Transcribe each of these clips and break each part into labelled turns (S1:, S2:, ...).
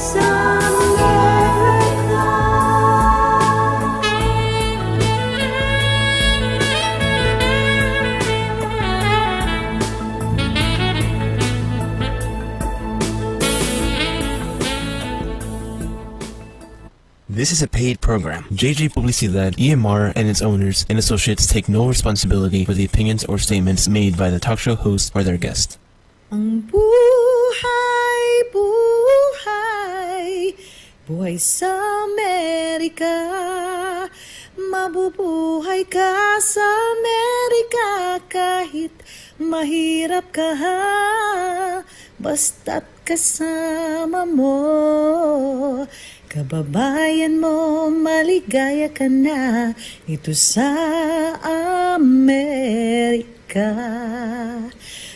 S1: This is a paid program. JJ Publicidad, EMR, and its owners and associates take no responsibility for the opinions or statements made by the talk show host or their guest.
S2: Ang buhay, buhay, buhay sa Amerika. Mabubuhay ka sa Amerika kahit mahirap ka ha. Basta't kasama mo kababayan mo, maligaya ka na ito sa Amerika.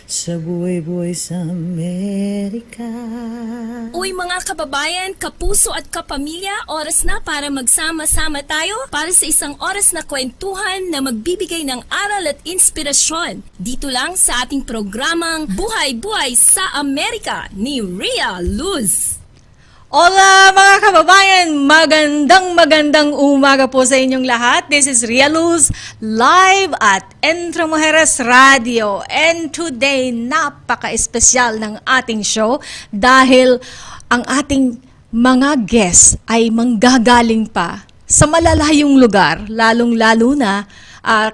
S2: Sa buhay-buhay sa Amerika.
S3: Uy mga kababayan, kapuso at kapamilya, oras na para magsama-sama tayo para sa isang oras na kwentuhan na magbibigay ng aral at inspirasyon. Dito lang sa ating programang Buhay-Buhay sa Amerika ni Rhea Luz.
S4: Hola mga kababayan! Magandang umaga po sa inyong lahat. This is Rhea Luz, live at Entre Mujeres Radio. And today, napaka-espesyal ng ating show dahil ang ating mga guests ay manggagaling pa sa malalayong lugar. Lalong-lalo na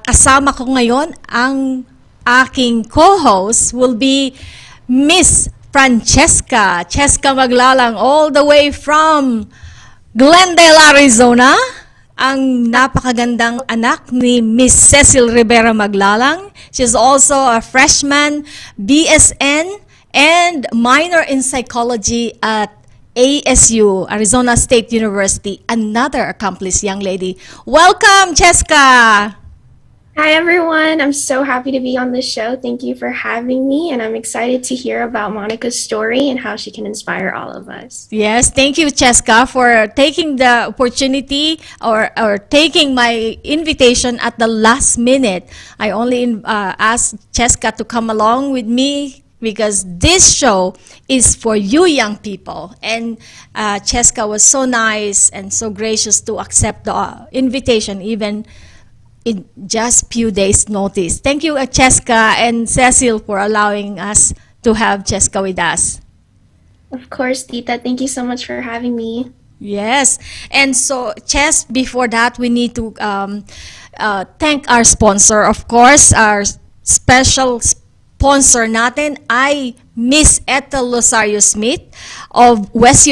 S4: kasama ko ngayon ang aking co-host will be Miss Francesca Maglalang, all the way from Glendale, Arizona. Ang napakagandang anak ni Miss Cecil Rivera Maglalang. She's also a freshman, BSN, and minor in psychology at ASU, Arizona State University. Another accomplished young lady. Welcome, Cheska!
S5: Hi everyone, I'm so happy to be on this show. Thank you for having me, and I'm excited to hear about Monica's story and how she can inspire all of us.
S4: Yes, thank you, Cheska, for taking the opportunity or taking my invitation at the last minute. I only asked Cheska to come along with me because this show is for you young people. And Cheska was so nice and so gracious to accept the invitation even in just few days notice. Thank you, Cheska and Cecil, for allowing us to have Cheska with us.
S5: Of course, Tita. Thank you so much for having me.
S4: Yes. And so, Ches, before that, we need to thank our sponsor. Of course, our special sponsor natin ay Miss Ethel Losario Smith of West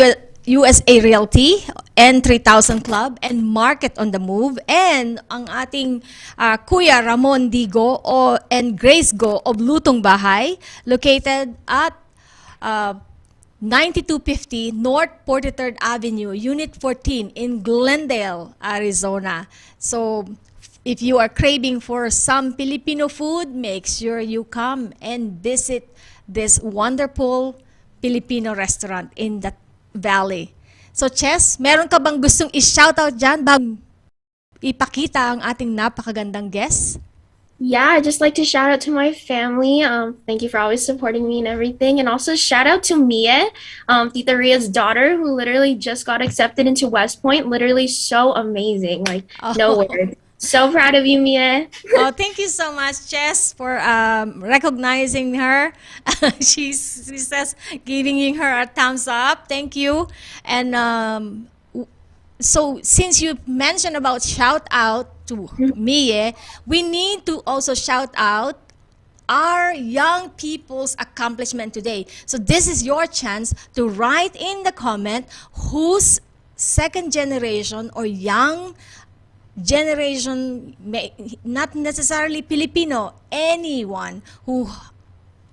S4: USA Realty and 3000 Club and Market on the Move, and ang ating Kuya Ramon Digo and Grace Go of Lutong Bahay, located at 9250 North 43rd Avenue, Unit 14 in Glendale, Arizona. So if you are craving for some Filipino food, make sure you come and visit this wonderful Filipino restaurant in that Valley. So, Ches, meron ka bang gustong i-shoutout dyan bago ipakita ang ating napakagandang guest?
S5: Yeah, I'd just like to shout out to my family. Thank you for always supporting me and everything. And also shout out to Mia, Tita Ria's daughter, who literally just got accepted into West Point. Literally so amazing. Like, no words. So proud of you, Mia.
S4: Oh, thank you so much, Jess, for recognizing her. She says, giving her a thumbs up. Thank you. And so, since you mentioned about shout out to Mia, we need to also shout out our young people's accomplishment today. So this is your chance to write in the comment whose second generation or young generation, not necessarily Filipino, anyone who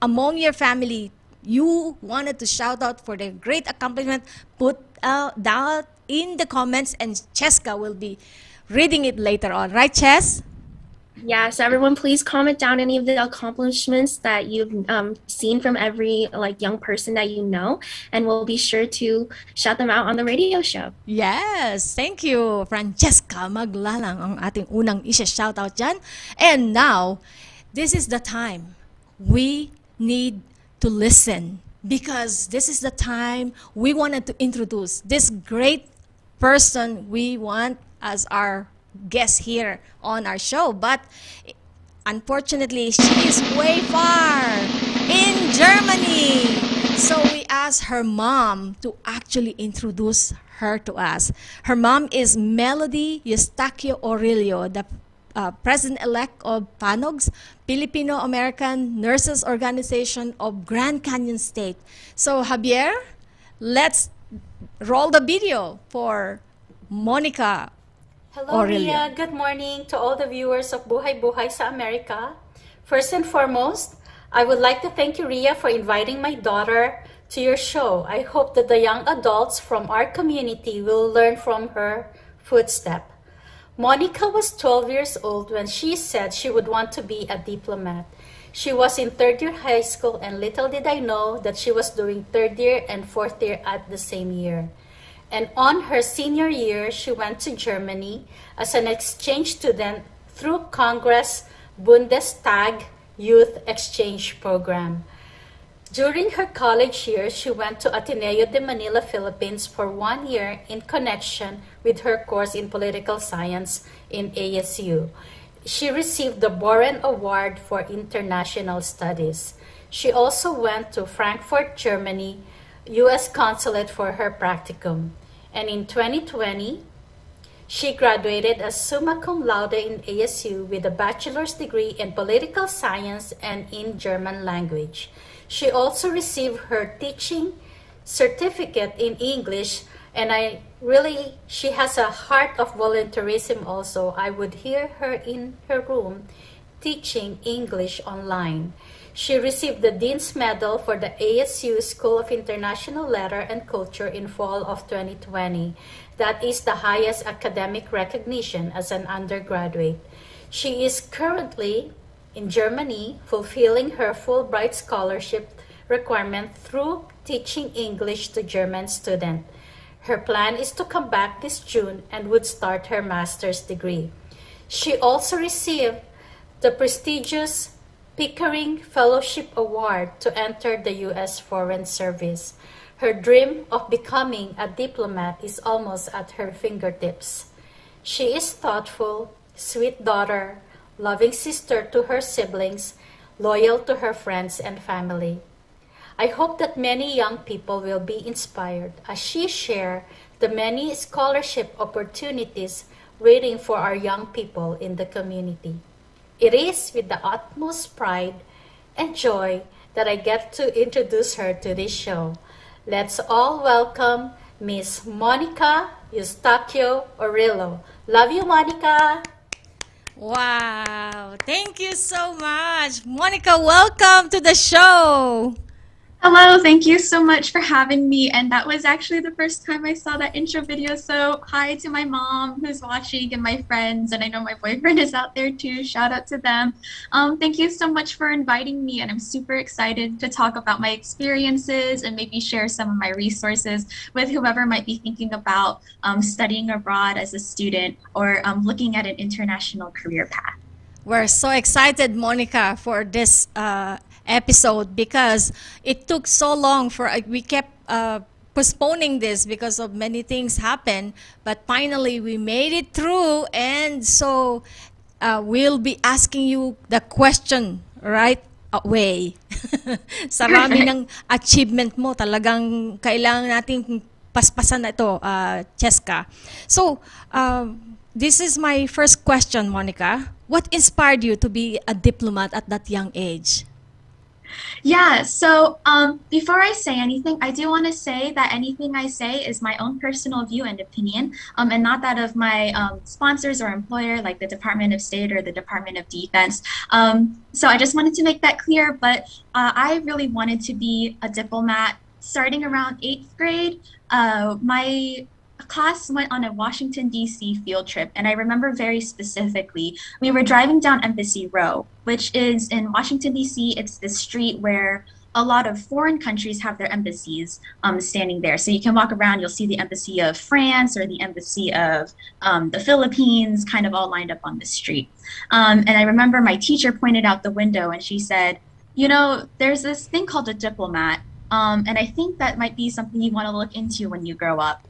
S4: among your family you wanted to shout out for their great accomplishment, put that in the comments and Cheska will be reading it later on. Right, Ches?
S5: Yeah, so everyone please comment down any of the accomplishments that you've seen from every young person that you know, and we'll be sure to shout them out on the radio show.
S4: Yes, thank you, Francesca Maglalang, ang ating unang isa-shoutout dyan. And now, this is the time we need to listen because this is the time we wanted to introduce this great person we want as our guest here on our show. But unfortunately, she is way far in Germany. So we asked her mom to actually introduce her to us. Her mom is Melody Eustaquio Orillo, the President-elect of PANOGS, Filipino-American Nurses Organization of Grand Canyon State. So Javier, let's roll the video for Monica
S6: Hello,
S4: Orillo.
S6: Ria. Good morning to all the viewers of Buhay sa Amerika. First and foremost, I would like to thank you, Ria, for inviting my daughter to your show. I hope that the young adults from our community will learn from her footstep. Monica was 12 years old when she said she would want to be a diplomat. She was in third year high school, and little did I know that she was doing third year and fourth year at the same year. And on her senior year, she went to Germany as an exchange student through Congress Bundestag Youth Exchange Program. During her college years, she went to Ateneo de Manila, Philippines for 1 year in connection with her course in political science in ASU. She received the Boren Award for International Studies. She also went to Frankfurt, Germany, U.S. Consulate for her practicum. And in 2020, she graduated as summa cum laude in ASU with a bachelor's degree in political science and in German language. She also received her teaching certificate in English, and she has a heart of volunteerism also. I would hear her in her room teaching English online. She received the Dean's Medal for the ASU School of International Letter and Culture in fall of 2020. That is the highest academic recognition as an undergraduate. She is currently in Germany fulfilling her Fulbright scholarship requirement through teaching English to German students. Her plan is to come back this June and would start her master's degree. She also received the prestigious Pickering Fellowship Award to enter the U.S. Foreign Service. Her dream of becoming a diplomat is almost at her fingertips. She is thoughtful, sweet daughter, loving sister to her siblings, loyal to her friends and family. I hope that many young people will be inspired as she shares the many scholarship opportunities waiting for our young people in the community. It is with the utmost pride and joy that I get to introduce her to this show. Let's all welcome Miss Monica Eustaquio Orillo. Love you, Monica!
S4: Wow, thank you so much. Monica, welcome to the show.
S5: Hello, thank you so much for having me. And that was actually the first time I saw that intro video. So hi to my mom who's watching and my friends. And I know my boyfriend is out there too. Shout out to them. Thank you so much for inviting me. And I'm super excited to talk about my experiences and maybe share some of my resources with whoever might be thinking about studying abroad as a student or looking at an international career path.
S4: We're so excited, Monica, for this episode because it took so long for we kept postponing this because of many things happened, but finally we made it through, and so we'll be asking you the question right away. Sa rami ng achievement mo, talagang kailangan nating paspasan na ito, Cheska. So this is my first question, Monica. What inspired you to be a diplomat at that young age?
S5: Yeah, so before I say anything, I do want to say that anything I say is my own personal view and opinion, and not that of my sponsors or employer, like the Department of State or the Department of Defense. So I just wanted to make that clear, but I really wanted to be a diplomat starting around 8th grade. My class went on a Washington, D.C. field trip, and I remember very specifically, we were driving down Embassy Row, which is in Washington, D.C. It's the street where a lot of foreign countries have their embassies standing there. So you can walk around, you'll see the embassy of France or the embassy of the Philippines kind of all lined up on the street. And I remember my teacher pointed out the window and she said, you know, there's this thing called a diplomat.
S7: And I think that might be something you want to look into when you grow up.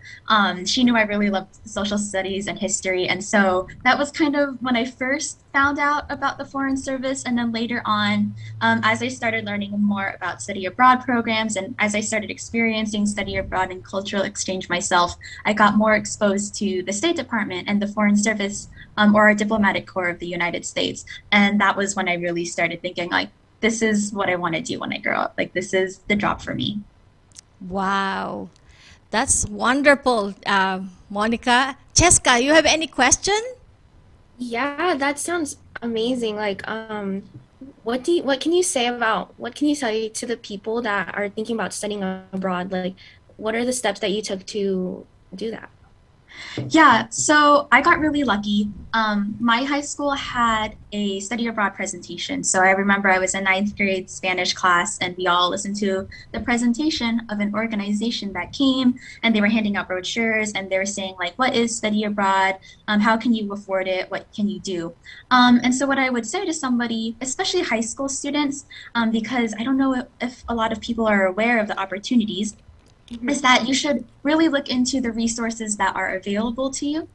S7: She knew I really loved social studies and history. And so that was kind of when I first found out about the Foreign Service. And then later on, as I started learning more about study abroad programs and as I started experiencing study abroad and cultural exchange myself, I got more exposed to the State Department and the Foreign Service, or a diplomatic corps of the United States. And that was when I really started thinking like, this is what I want to do when I grow up. Like, this is the job for me.
S4: Wow. That's wonderful, Monica. Cheska, you have any question?
S5: Yeah, that sounds amazing. Like, what can you say about what can you say to the people that are thinking about studying abroad? Like, what are the steps that you took to do that?
S7: Yeah, so I got really lucky. My high school had a study abroad presentation. So I remember I was in ninth grade Spanish class and we all listened to the presentation of an organization that came and they were handing out brochures and they were saying like, what is study abroad? How can you afford it? What can you do? And so what I would say to somebody, especially high school students, because I don't know if a lot of people are aware of the opportunities, is that you should really look into the resources that are available to you.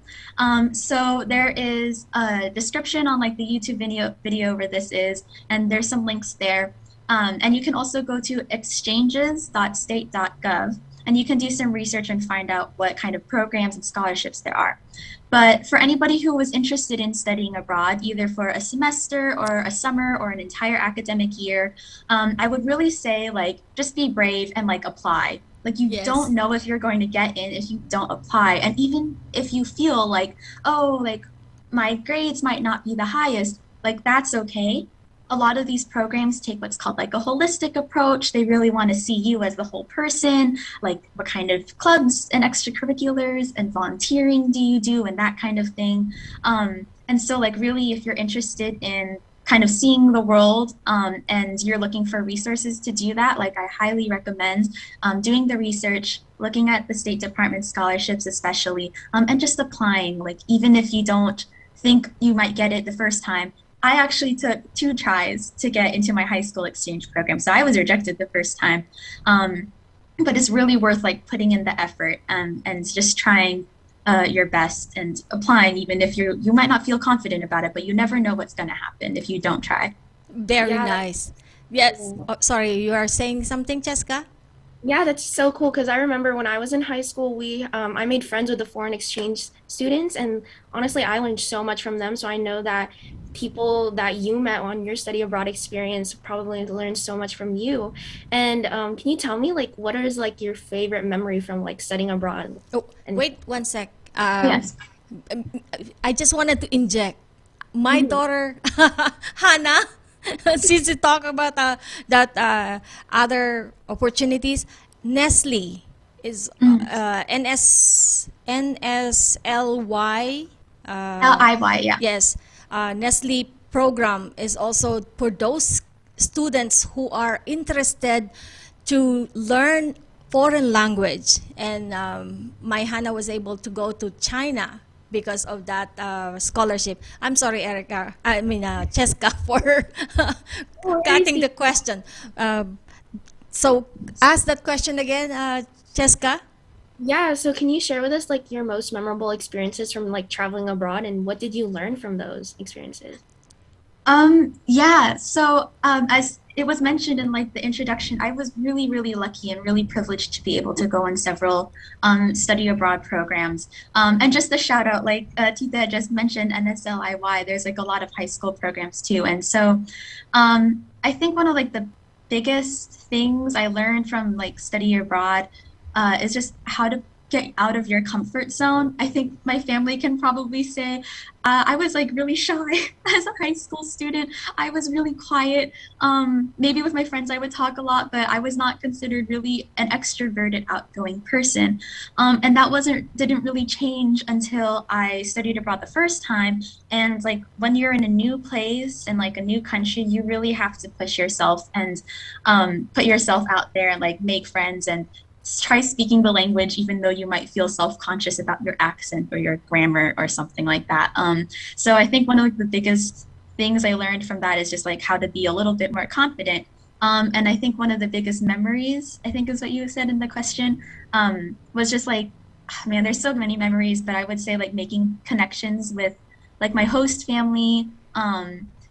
S7: So there is a description on like the YouTube video where this is, and there's some links there. And you can also go to exchanges.state.gov, and you can do some research and find out what kind of programs and scholarships there are. But for anybody who was interested in studying abroad, either for a semester or a summer or an entire academic year, I would really say like, just be brave and like apply. Like you don't know if you're going to get in if you don't apply. And even if you feel like, oh, like my grades might not be the highest, like that's okay. A lot of these programs take what's called like a holistic approach. They really want to see you as the whole person, like what kind of clubs and extracurriculars and volunteering do you do and that kind of thing. And so like really if you're interested in kind of seeing the world and you're looking for resources to do that, like I highly recommend doing the research, looking at the State Department scholarships especially, and just applying. Like even if you don't think you might get it the first time, I actually took 2 tries to get into my high school exchange program. So I was rejected the first time, but it's really worth like putting in the effort and just trying your best and applying, even if you might not feel confident about it, but you never know what's going to happen if you don't try.
S4: Very nice. Yes. Oh, sorry, you are saying something, Cheska?
S5: Yeah, that's so cool because I remember when I was in high school, I made friends with the foreign exchange students, and honestly, I learned so much from them. So I know that people that you met on your study abroad experience probably learned so much from you. And can you tell me like what is like your favorite memory from like studying abroad?
S4: Oh, wait 1 sec.
S7: Yes.
S4: I just wanted to inject my daughter, Hannah, since you talk about that other opportunities. Nestle is NSLY.
S7: LIY, yeah.
S4: Yes, Nestle program is also for those students who are interested to learn foreign language, and my Hannah was able to go to China because of that scholarship. I'm sorry, Erica. I mean, Cheska, for cutting the question. So ask that question again, Cheska.
S5: Yeah, so can you share with us like your most memorable experiences from like traveling abroad and what did you learn from those experiences?
S7: Yeah, so as it was mentioned in like the introduction, I was really, really lucky and really privileged to be able to go on several study abroad programs. And just a shout out, like Tita just mentioned NSLIY, there's like a lot of high school programs too. And so I think one of like the biggest things I learned from like study abroad is just how to get out of your comfort zone. I think my family can probably say I was like really shy as a high school student. I was really quiet. Maybe with my friends I would talk a lot, but I was not considered really an extroverted, outgoing person. And that didn't really change until I studied abroad the first time. And like when you're in a new place and like a new country, you really have to push yourself and put yourself out there and like make friends and try speaking the language, even though you might feel self-conscious about your accent or your grammar or something like that. So I think one of the biggest things I learned from that is just like how to be a little bit more confident And I think one of the biggest memories, I think is what you said in the question, was just like, man, there's so many memories, but I would say like making connections with like my host family,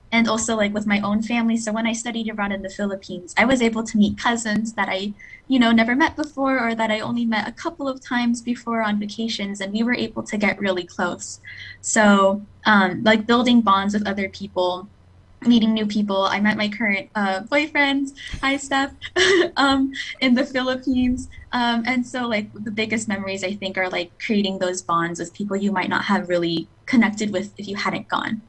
S7: and also like with my own family. So when I studied abroad in the Philippines, I was able to meet cousins that I, never met before, or that I only met a couple of times before on vacations, and we were able to get really close. So like building bonds with other people, meeting new people. I met my current boyfriend, hi Steph, in the Philippines. And so like the biggest memories I think are like creating those bonds with people you might not have really connected with if you hadn't gone.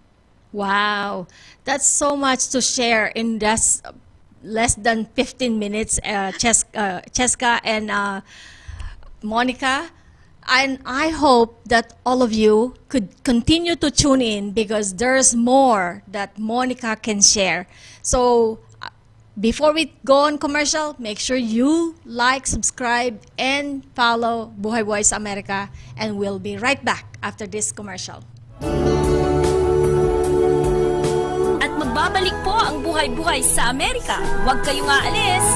S4: Wow, that's so much to share in just less than 15 minutes, Cheska and Monica. And I hope that all of you could continue to tune in because there's more that Monica can share. So before we go on commercial, make sure you like, subscribe, and follow Buhay Buhay sa Amerika. And we'll be right back after this commercial.
S3: At magbabalik po ang Buhay-Buhay sa Amerika. Huwag kayong aalis!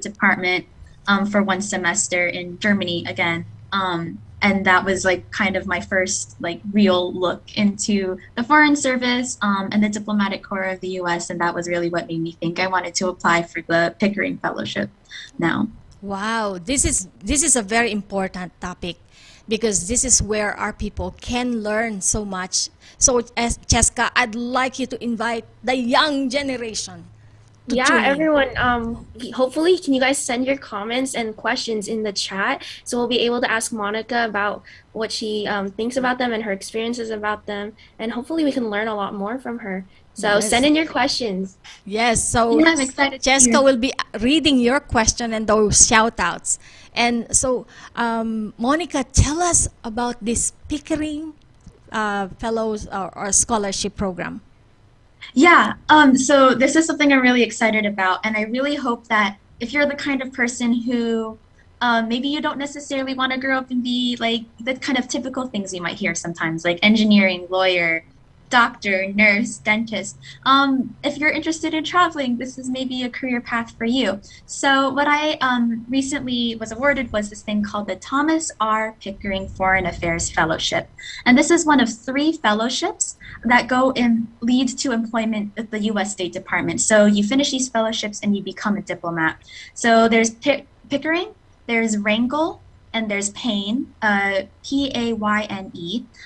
S7: Department for one semester in Germany again. And that was like kind of my first like real look into the Foreign Service and the Diplomatic Corps of the US. And that was really what made me think I wanted to apply for the Pickering Fellowship now.
S4: Wow, this is a very important topic because this is where our people can learn so much. So, as Cheska, I'd like you to invite the young generation to
S5: Yeah,
S4: tune in.
S5: everyone, hopefully can you guys send your comments and questions in the chat so we'll be able to ask Monica about what she thinks about them and her experiences about them, and hopefully we can learn a lot more from her. So
S4: Yes.
S5: send in your questions.
S4: Yes, so
S7: Yeah, I'm excited to
S4: Cheska
S7: hear.
S4: will be reading your question and those shout outs. And so, Monica, tell us about this Pickering Fellows or Scholarship Program.
S7: Yeah, so this is something I'm really excited about, and I really hope that if you're the kind of person who maybe you don't necessarily want to grow up and be like the kind of typical things you might hear sometimes, like engineering, lawyer, doctor, nurse, dentist. If you're interested in traveling, this is maybe a career path for you. So what I recently was awarded was this thing called the Thomas R. Pickering Foreign Affairs Fellowship. And this is one of 3 fellowships that go and lead to employment at the U.S. State Department. So you finish these fellowships and you become a diplomat. So there's Pickering, there's Wrangell, and there's Payne, Payne.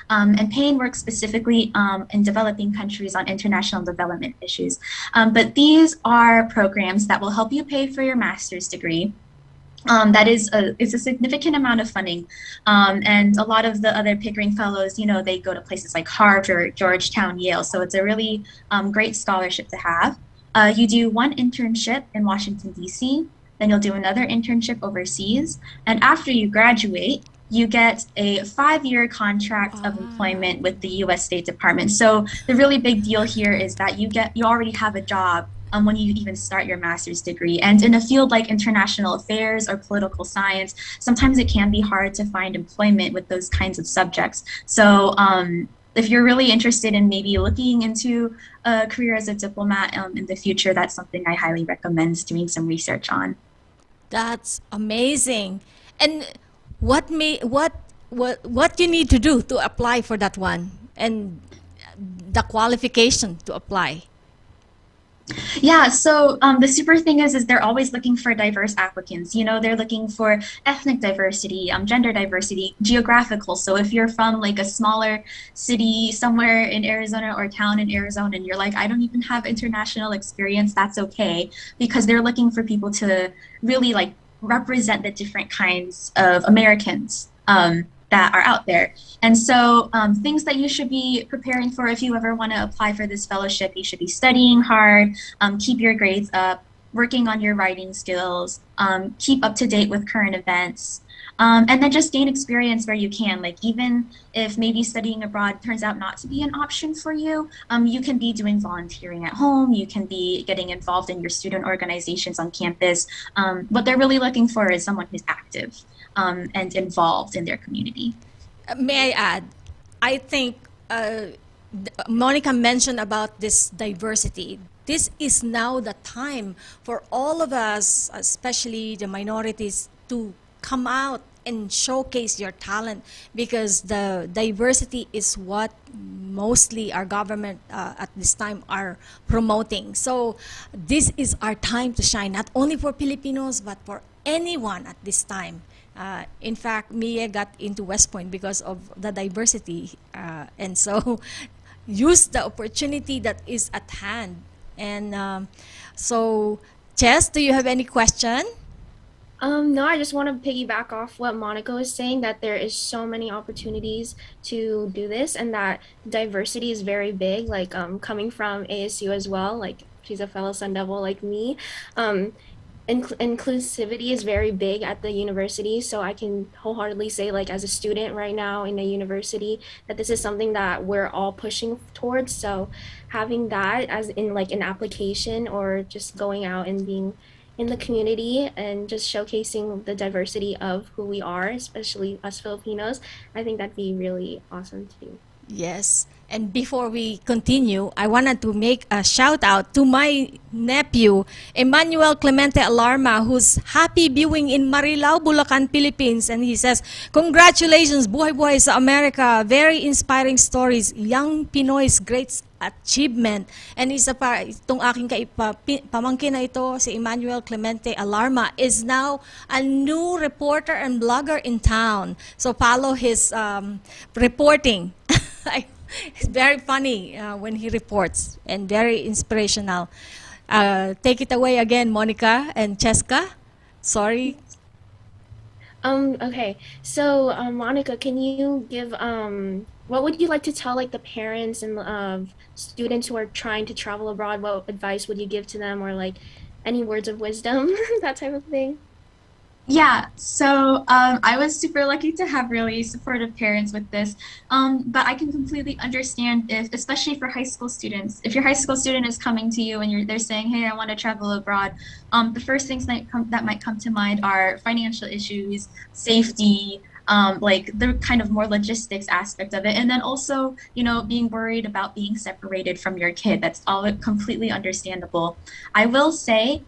S7: And Payne works specifically in developing countries on international development issues. But these are programs that will help you pay for your master's degree. That is a significant amount of funding. And a lot of the other Pickering Fellows, you know, they go to places like Harvard, Georgetown, Yale. So it's a really great scholarship to have. You do 1 internship in Washington, D.C., then you'll do another internship overseas. And after you graduate, you get a 5-year contract of employment with the U.S. State Department. So the really big deal here is that you already have a job when you even start your master's degree. And in a field like international affairs or political science, sometimes it can be hard to find employment with those kinds of subjects. So if you're really interested in maybe looking into a career as a diplomat in the future, that's something I highly recommend doing some research on.
S4: That's amazing. And what you need to do to apply for that one, and the qualification to apply?
S7: Yeah, so the super thing is they're always looking for diverse applicants. You know, they're looking for ethnic diversity, gender diversity, geographical. So if you're from like a smaller city somewhere in Arizona or town in Arizona and you're like, I don't even have international experience, that's okay, because they're looking for people to really like represent the different kinds of Americans that are out there. And so things that you should be preparing for if you ever want to apply for this fellowship, you should be studying hard, keep your grades up, working on your writing skills, keep up to date with current events, and then just gain experience where you can. Like even if maybe studying abroad turns out not to be an option for you, you can be doing volunteering at home, you can be getting involved in your student organizations on campus. What they're really looking for is someone who's active and involved in their community.
S4: May I add, I think Monica mentioned about this diversity. This is now the time for all of us, especially the minorities, to come out and showcase your talent, because the diversity is what mostly our government at this time are promoting. So this is our time to shine, not only for Filipinos, but for anyone at this time. In fact, Mia got into West Point because of the diversity. And so use the opportunity that is at hand. And so, Chess, do you have any question?
S5: No, I just want to piggyback off what Monica was saying, that there is so many opportunities to do this and that diversity is very big, like coming from ASU as well, like she's a fellow Sun Devil like me. Inclusivity is very big at the university, so I can wholeheartedly say, like as a student right now in a university, that this is something that we're all pushing towards. So having that as in like an application or just going out and being in the community and just showcasing the diversity of who we are, especially us Filipinos, I think that'd be really awesome to do.
S4: Yes. And before we continue, I wanted to make a shout out to my nephew, Emmanuel Clemente Alarma, who's happy viewing in Marilao, Bulacan, Philippines. And he says, congratulations, Buhay Buhay sa Amerika. Very inspiring stories. Young Pinoy's great achievement. And isa pa, itong aking pamangkin na ito, si Emmanuel Clemente Alarma, is now a new reporter and blogger in town. So follow his reporting. It's very funny when he reports and very inspirational. Take it away again, Monica and Cheska. Sorry.
S5: Okay. So, Monica, can you give what would you like to tell like the parents and students who are trying to travel abroad? What advice would you give to them, or like any words of wisdom, that type of thing?
S7: Yeah, so I was super lucky to have really supportive parents with this, but I can completely understand if, especially for high school students, if your high school student is coming to you and they're saying, hey, I want to travel abroad, the first things that might come to mind are financial issues, safety, like the kind of more logistics aspect of it. And then also, being worried about being separated from your kid. That's all completely understandable. I will say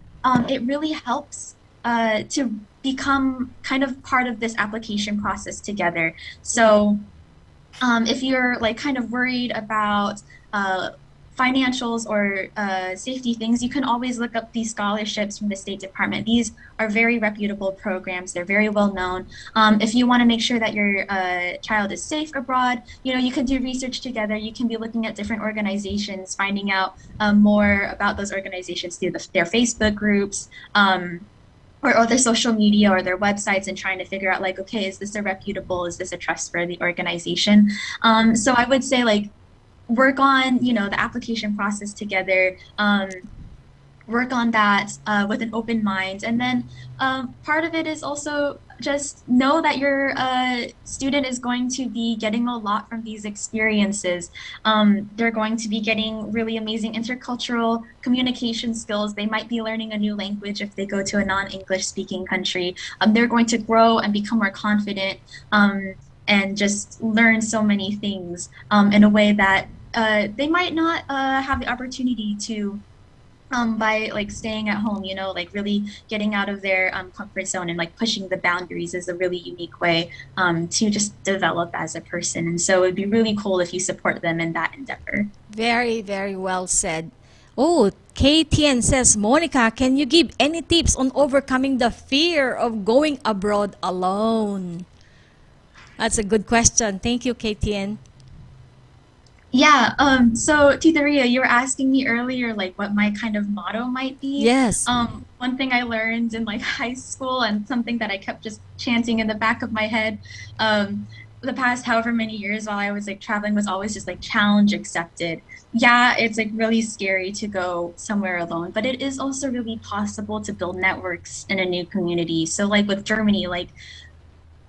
S7: it really helps to become kind of part of this application process together. So if you're like kind of worried about financials or safety things, you can always look up these scholarships from the State Department. These are very reputable programs. They're very well known. If you want to make sure that your child is safe abroad, you can do research together. You can be looking at different organizations, finding out more about those organizations through their Facebook groups, or their social media or their websites, and trying to figure out like, okay, is this is this a trustworthy organization? So I would say like, work on, the application process together, work on that with an open mind. And then part of it is also just know that your student is going to be getting a lot from these experiences. They're going to be getting really amazing intercultural communication skills. They might be learning a new language if they go to a non-English speaking country. They're going to grow and become more confident and just learn so many things in a way that they might not have the opportunity to by like staying at home, like really getting out of their comfort zone and like pushing the boundaries is a really unique way to just develop as a person. And so it'd be really cool if you support them in that endeavor.
S4: Very, very well said. Oh, KTN says, Monica, can you give any tips on overcoming the fear of going abroad alone? That's a good question. Thank you, KTN.
S7: Yeah, so Tita Ria, you were asking me earlier like what my kind of motto might be.
S4: Yes.
S7: One thing I learned in like high school, and something that I kept just chanting in the back of my head the past however many years while I was like traveling, was always just like challenge accepted. Yeah, it's like really scary to go somewhere alone, but it is also really possible to build networks in a new community. So like with Germany, like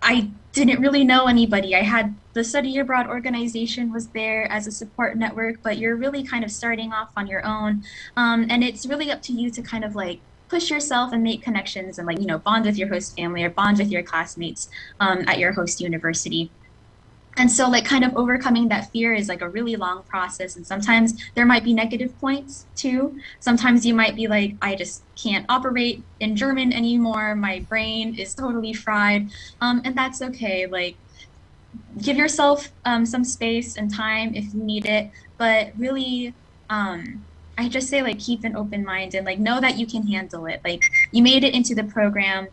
S7: I didn't really know anybody. I had the study abroad organization was there as a support network, but you're really kind of starting off on your own. And it's really up to you to kind of like push yourself and make connections and like, bond with your host family or bond with your classmates at your host university. And so like kind of overcoming that fear is like a really long process. And sometimes there might be negative points too. Sometimes you might be like, I just can't operate in German anymore. My brain is totally fried. And that's okay. Like give yourself some space and time if you need it. But really, I just say like keep an open mind and like know that you can handle it. Like you made it into the program.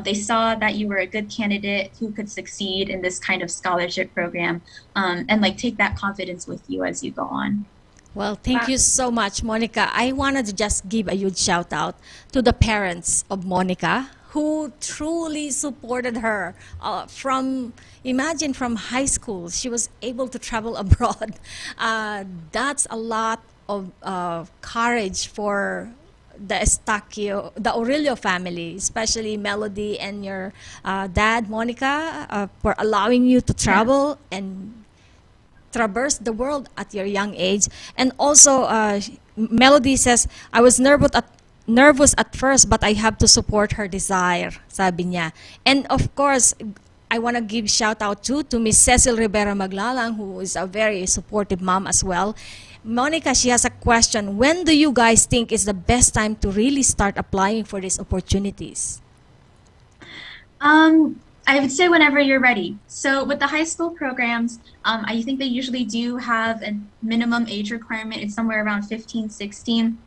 S7: They saw that you were a good candidate who could succeed in this kind of scholarship program, and like take that confidence with you as you go on.
S4: Well, thank you so much, Monica. I wanted to just give a huge shout out to the parents of Monica who truly supported her from high school. She was able to travel abroad. That's a lot of courage for the Orillo family, especially Melody and your dad, Monica, for allowing you to travel and traverse the world at your young age. And also, Melody says, I was nervous at first, but I have to support her desire, sabi niya. And of course, I want to give shout out to Miss Cecil Rivera Maglalang, who is a very supportive mom as well. Monica, she has a question. When do you guys think is the best time to really start applying for these opportunities?
S7: I would say whenever you're ready. So with the high school programs, I think they usually do have a minimum age requirement. It's somewhere around 15, 16.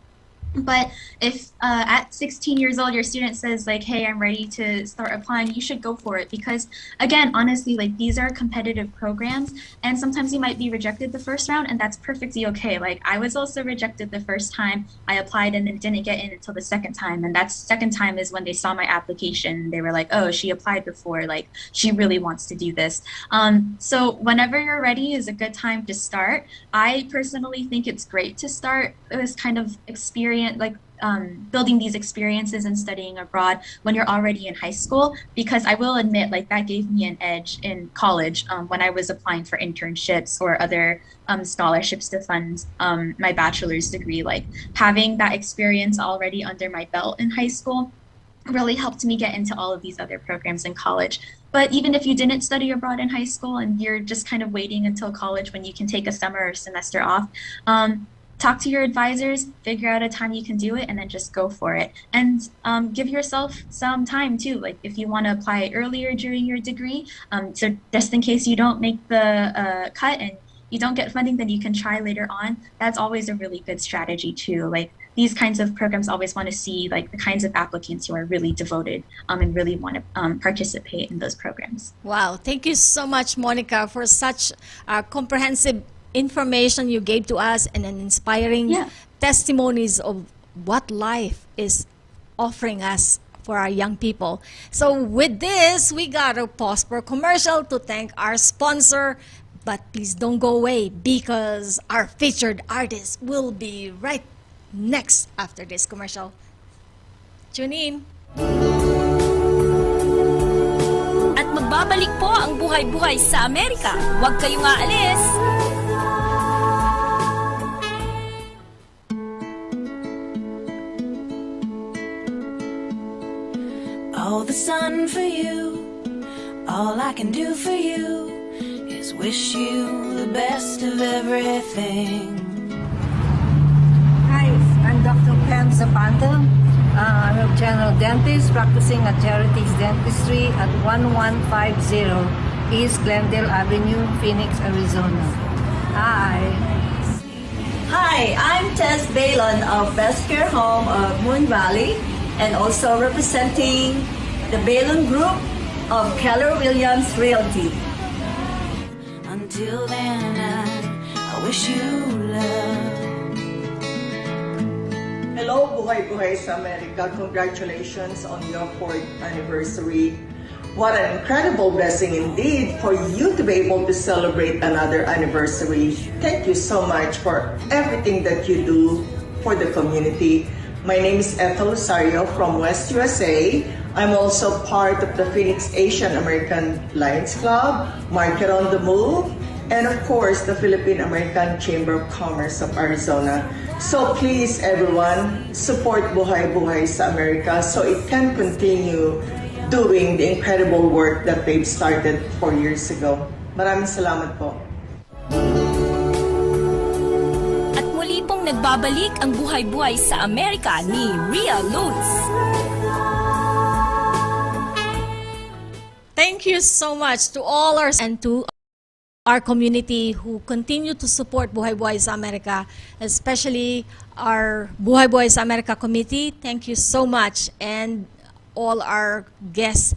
S7: But if at 16 years old, your student says like, hey, I'm ready to start applying, you should go for it. Because again, honestly, like these are competitive programs and sometimes you might be rejected the first round and that's perfectly okay. Like I was also rejected the first time I applied and then didn't get in until the second time. And that second time is when they saw my application. They were like, oh, she applied before, like she really wants to do this. So whenever you're ready is a good time to start. I personally think it's great to start this kind of experience, like building these experiences and studying abroad when you're already in high school, because I will admit like that gave me an edge in college when I was applying for internships or other scholarships to fund my bachelor's degree. Like having that experience already under my belt in high school really helped me get into all of these other programs in college. But even if you didn't study abroad in high school and you're just kind of waiting until college when you can take a summer or semester off, talk to your advisors, figure out a time you can do it, and then just go for it. And give yourself some time too. Like if you want to apply earlier during your degree, so just in case you don't make the cut and you don't get funding, then you can try later on. That's always a really good strategy too. Like these kinds of programs always want to see like the kinds of applicants who are really devoted and really want to participate in those programs.
S4: Wow, thank you so much, Monica, for such comprehensive information you gave to us and an inspiring testimonies of what life is offering us for our young people. So with this, we gotta pause for commercial to thank our sponsor. But please don't go away because our featured artist will be right next after this commercial. Tune in.
S3: At magbabalik po ang Buhay-Buhay sa Amerika. Huwag kayong aalis!
S8: Oh, the sun for you. All I can do for you is wish you the best of everything.
S9: Hi, I'm Dr. Pam Zapanta. I'm a general dentist practicing at Charities Dentistry at 1150 East Glendale Avenue, Phoenix, Arizona. Hi.
S10: Hi, I'm Tess Balon of Best Care Home of Moon Valley and also representing the Balon Group of Keller Williams Realty.
S8: Until then, I wish you love.
S11: Hello, Buhay sa Amerika. Congratulations on your 4th anniversary. What an incredible blessing indeed for you to be able to celebrate another anniversary. Thank you so much for everything that you do for the community. My name is Ethel Lusario from West USA. I'm also part of the Phoenix Asian American Lions Club, Market on the Move, and of course, the Philippine American Chamber of Commerce of Arizona. So please, everyone, support Buhay sa Amerika so it can continue doing the incredible work that they've started 4 years ago. Maraming salamat po.
S3: At muli pong nagbabalik ang Buhay-Buhay sa Amerika ni Rhea Luz.
S4: Thank you so much to all our and to our community who continue to support Buhay-Buhay sa Amerika, especially our Buhay-Buhay sa Amerika committee. Thank you so much, and all our guests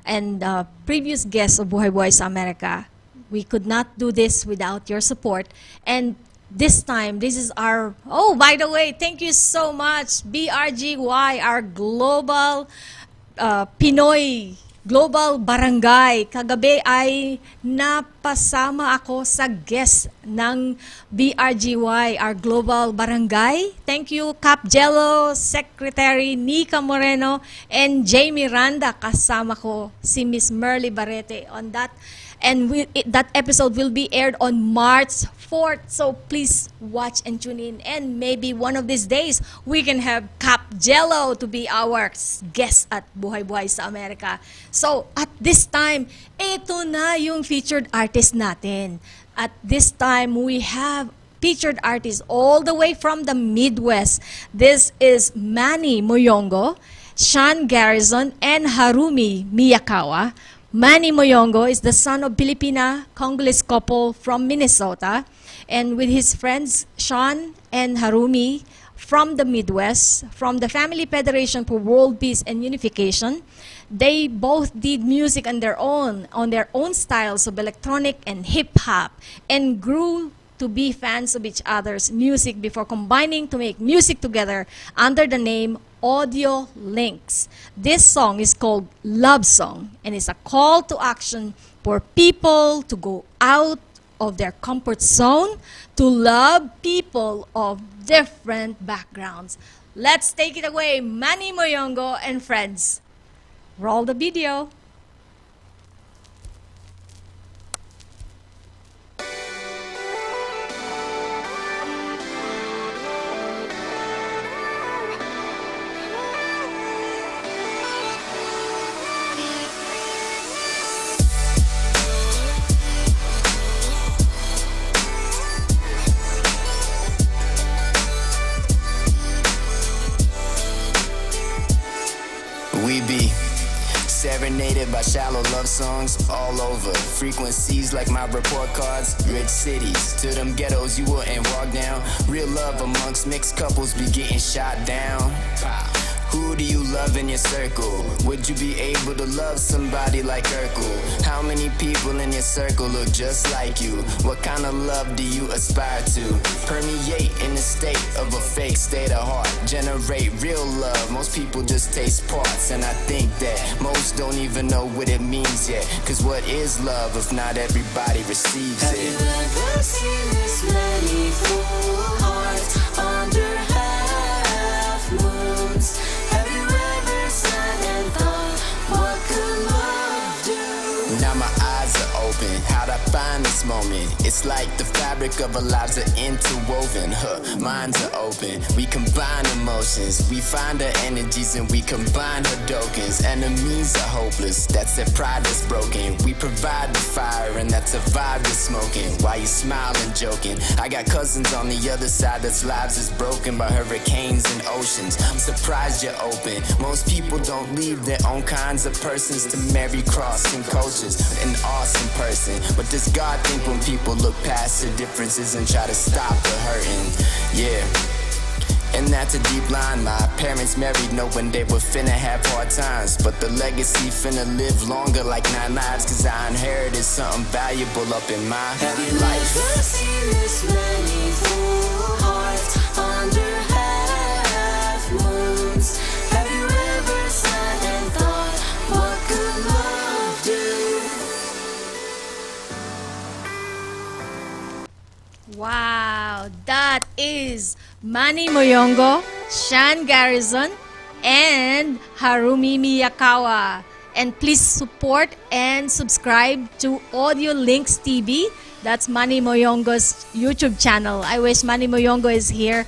S4: and previous guests of Buhay-Buhay sa Amerika. We could not do this without your support. And this time, this is our, oh, by the way, thank you so much, BRGY, our global Pinoy Global Barangay. Kagabi ay napasama ako sa guest ng BRGY, our Global Barangay. Thank you, Cap Jello, Secretary Nika Moreno, and Jamie Miranda. Kasama ko si Miss Merly Barrete on that. And that episode will be aired on March 4th. So please watch and tune in. And maybe one of these days, we can have Cap Jello to be our guest at Buhay-Buhay sa Amerika. So at this time, ito na yung featured artist natin. At this time, we have featured artists all the way from the Midwest. This is Manny Moyongo, Sean Garrison, and Harumi Miyakawa. Manny Moyongo is the son of Filipina-Congolese couple from Minnesota, and with his friends Sean and Harumi from the Midwest, from the Family Federation for World Peace and Unification, they both did music on their own styles of electronic and hip-hop, and grew to be fans of each other's music before combining to make music together under the name Audio Links. This song is called Love Song, and it's a call to action for people to go out of their comfort zone to love people of different backgrounds. Let's take it away, Manny Moyongo and friends. Roll the video.
S12: be serenaded by shallow love songs all over. Frequencies like my report cards. Rich cities to them ghettos you wouldn't walk down. Real love amongst mixed couples be getting shot down. Who do you love in your circle? Would you be able to love somebody like Urkel? How many people in your circle look just like you? What kind of love do you aspire to? Permeate in the state of a fake state of heart. Generate real love. Most people just taste parts. And I think that most don't even know what it means yet. Cause what is love if not everybody receives it?
S8: Have you ever seen this many full hearts under half moons? Have you ever sat and thought, what could love do?
S12: Now my eyes are open. How'd I find this moment? It's like the fabric of our lives are interwoven. Minds are open. We combine emotions. We find our energies and we combine our tokens. Enemies are hopeless. That's their pride that's broken. We provide the fire and that's a vibe that's smoking. Why you smiling, joking? I got cousins on the other side that's lives is broken by hurricanes and oceans. I'm surprised you're open. Most people don't leave their own kinds of persons to marry crossing cultures. An awesome person. What does God think when people look past the differences and try to stop the hurting? Yeah. And that's a deep line. My parents married knowing they were finna have hard times, but the legacy finna live longer like 9 lives. Cause I inherited something valuable up in my life.
S8: Have you ever seen this many full hearts under half moons? Have you ever sat and thought, what could love do?
S4: Wow, that is Manny Moyongo, Shan Garrison, and Harumi Miyakawa. And please support and subscribe to Audio Links TV. That's Manny Moyongo's YouTube channel. I wish Manny Moyongo is here.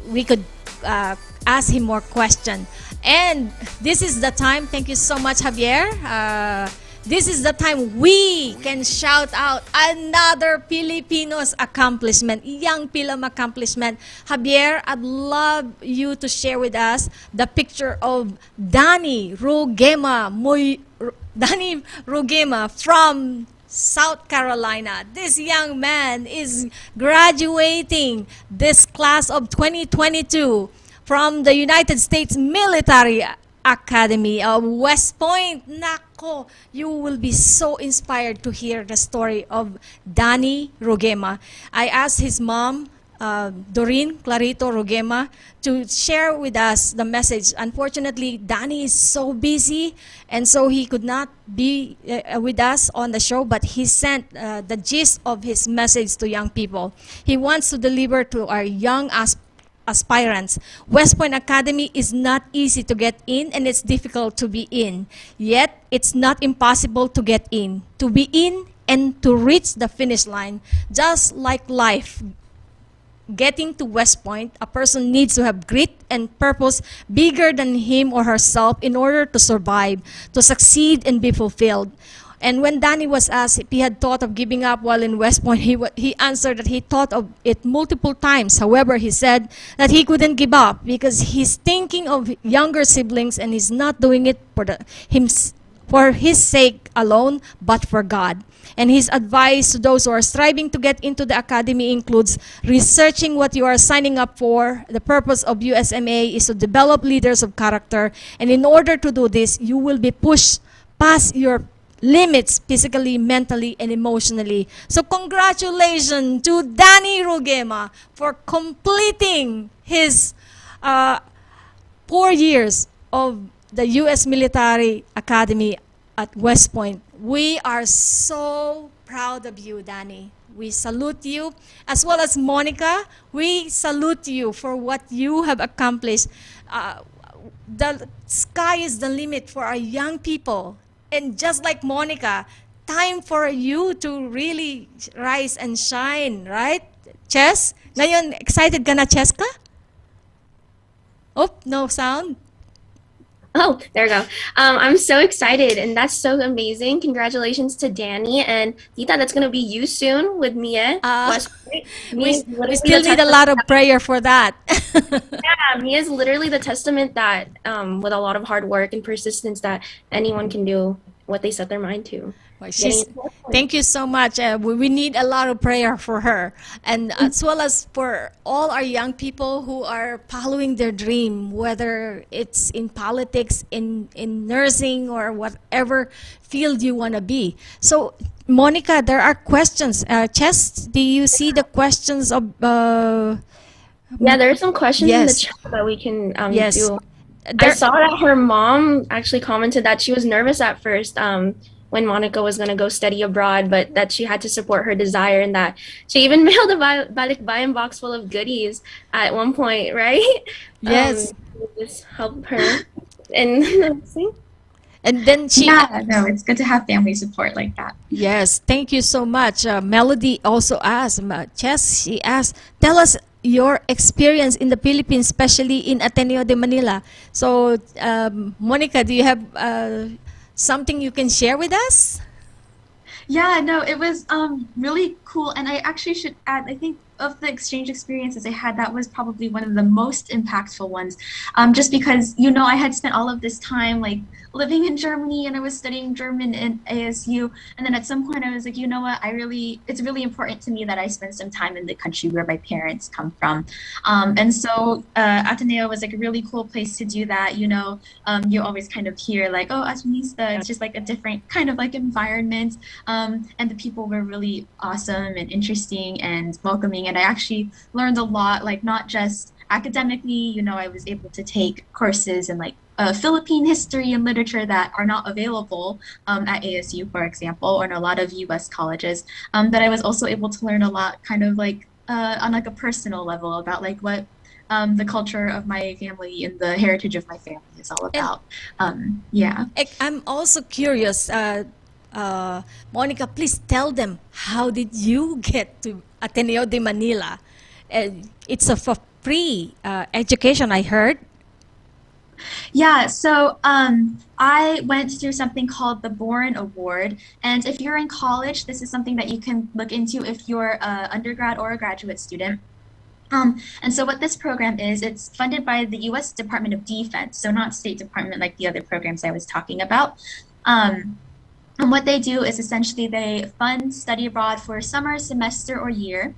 S4: We could ask him more questions. And this is the time. Thank you so much, Javier. This is the time we can shout out another Filipinos accomplishment, young Fil-Am accomplishment. Javier, I'd love you to share with us the picture of Danny Rugema from South Carolina. This young man is graduating this class of 2022 from the United States Military Academy of West Point. Nako, you will be so inspired to hear the story of Danny Rugema. I asked his mom, Doreen Clarito Rugema, to share with us the message. Unfortunately, Danny is so busy, and so he could not be with us on the show, but he sent the gist of his message to young people. He wants to deliver to our young aspirants. West Point Academy is not easy to get in, and it's difficult to be in. Yet, it's not impossible to get in. To be in and to reach the finish line, just like life. Getting to West Point, a person needs to have grit and purpose bigger than him or herself in order to survive, to succeed and be fulfilled. And when Danny was asked if he had thought of giving up while in West Point, he answered that he thought of it multiple times. However, he said that he couldn't give up because he's thinking of younger siblings and he's not doing it for his sake alone, but for God. And his advice to those who are striving to get into the academy includes researching what you are signing up for. The purpose of USMA is to develop leaders of character. And in order to do this, you will be pushed past your limits physically, mentally, and emotionally. So congratulations to Danny Rugema for completing his 4 years of the U.S. Military Academy at West Point. We are so proud of you, Danny. We salute you, as well as Monica. We salute you for what you have accomplished. The sky is the limit for our young people. And just like Monica, time for you to really rise and shine, right? Chess? Ngayon, excited ka na, Chess ka? Oh, no sound?
S5: Oh, there we go. I'm so excited, and that's so amazing. Congratulations to Danny and Tita. That's gonna be you soon with Mia. West Point. Mia is
S4: We
S5: literally
S4: still
S5: the
S4: need a lot of prayer for that.
S5: yeah, Mia is literally the testament that, with a lot of hard work and persistence, that anyone can do what they set their mind to.
S4: Well,
S5: Getting
S4: she's, thank you so much. We need a lot of prayer for her, and as well as for all our young people who are following their dream, whether it's in politics, in nursing, or whatever field you want to be. So, Monica, there are questions. Chess, do you see the questions of?
S5: Yeah, there are some questions in the
S4: Yes.
S5: chat that we can
S4: Yes.
S5: do. I
S4: There,
S5: saw that her mom actually commented that she was nervous at first when Monica was going to go study abroad, but that she had to support her desire and that she even mailed a balikbayan box full of goodies at one point, right?
S4: Yes.
S5: Just help her. And see?
S4: and then she.
S7: Yeah, no, it's good to have family support like that.
S4: Yes, thank you so much. Melody also asked, Chess, she asked, tell us your experience in the Philippines, especially in Ateneo de Manila. So, Monica, do you have something you can share with us?
S7: Yeah, no, it was really cool. And I actually should add, I think of the exchange experiences I had, that was probably one of the most impactful ones. Just because, I had spent all of this time like living in Germany and I was studying German in ASU. And then at some point I was like, you know what, it's really important to me that I spend some time in the country where my parents come from. And so Ateneo was like a really cool place to do that. You always kind of hear like, oh, Atenista, it's just like a different kind of like environment. And the people were really awesome and interesting and welcoming. And I actually learned a lot, like not just academically, I was able to take courses in like Philippine history and literature that are not available at ASU, for example, or in a lot of US colleges. But I was also able to learn a lot kind of like on like a personal level about like what the culture of my family and the heritage of my family is all about. Yeah.
S4: I'm also curious, Monica, please tell them, how did you get to Ateneo de Manila? It's a for free education, I heard.
S7: Yeah, so I went through something called the Boren Award. And if you're in college, this is something that you can look into if you're an undergrad or a graduate student. And so what this program is, it's funded by the U.S. Department of Defense, so not State Department like the other programs I was talking about. And what they do is essentially they fund study abroad for summer, semester, or year.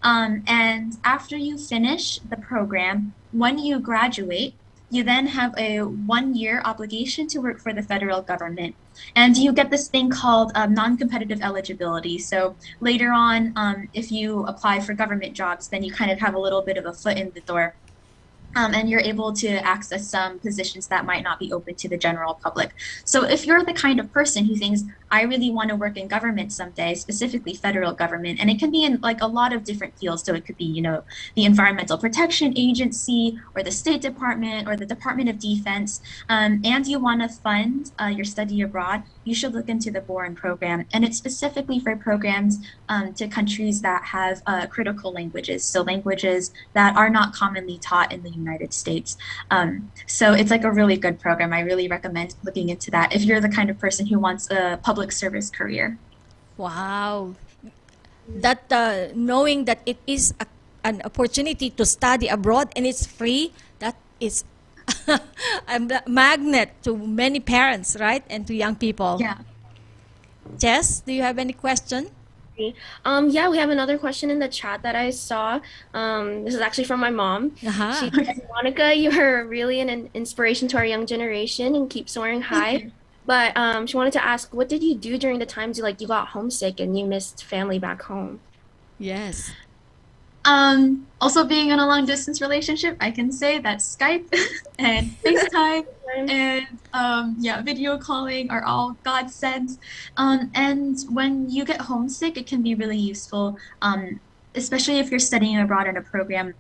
S7: And after you finish the program, when you graduate, you then have a 1-year obligation to work for the federal government. And you get this thing called non-competitive eligibility. So later on, if you apply for government jobs, then you kind of have a little bit of a foot in the door. And you're able to access some positions that might not be open to the general public. So if you're the kind of person who thinks, I really want to work in government someday, specifically federal government, and it can be in like a lot of different fields. So it could be, the Environmental Protection Agency or the State Department or the Department of Defense, and you want to fund your study abroad, you should look into the Boren program. And it's specifically for programs to countries that have critical languages, so languages that are not commonly taught in the United States. So it's like a really good program. I really recommend looking into that if you're the kind of person who wants a public service career.
S4: Wow. That knowing that it is an opportunity to study abroad and it's free, that is a magnet to many parents, right? And to young people.
S7: Yeah.
S4: Jess, do you have any question?
S5: Yeah, we have another question in the chat that I saw. This is actually from my mom.
S4: Uh-huh.
S5: She says, Monica, you're really an inspiration to our young generation and keep soaring high. But she wanted to ask, what did you do during the times you got homesick and you missed family back home?
S4: Yes.
S7: Also being in a long distance relationship, I can say that Skype and FaceTime and video calling are all godsends. And when you get homesick, it can be really useful, especially if you're studying abroad in a program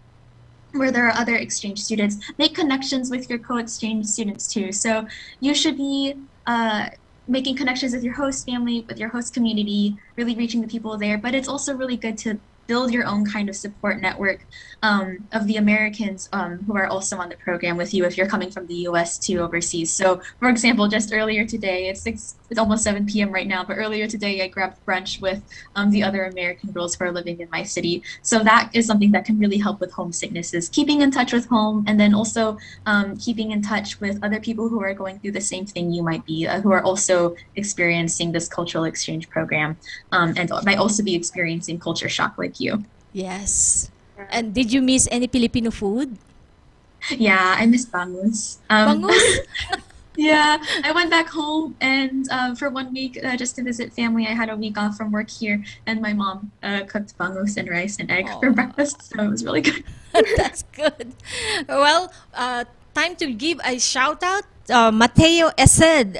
S7: where there are other exchange students. Make connections with your co-exchange students too. So you should be making connections with your host family, with your host community, really reaching the people there. But it's also really good to build your own kind of support network of the Americans who are also on the program with you if you're coming from the US to overseas. So, for example, just earlier today, it's almost 7 p.m. right now, but earlier today I grabbed brunch with the other American girls who are living in my city. So that is something that can really help with homesickness, is keeping in touch with home, and then also keeping in touch with other people who are going through the same thing you might be, who are also experiencing this cultural exchange program, and might also be experiencing culture shock like you.
S4: Yes. And did you miss any Filipino food?
S7: Yeah, I miss bangus.
S4: Bangus?
S7: Yeah, I went back home and for 1 week just to visit family. I had a week off from work here, and my mom cooked bangus and rice and egg for breakfast, so it was really good.
S4: That's good. Well, time to give a shout out. Mateo Esed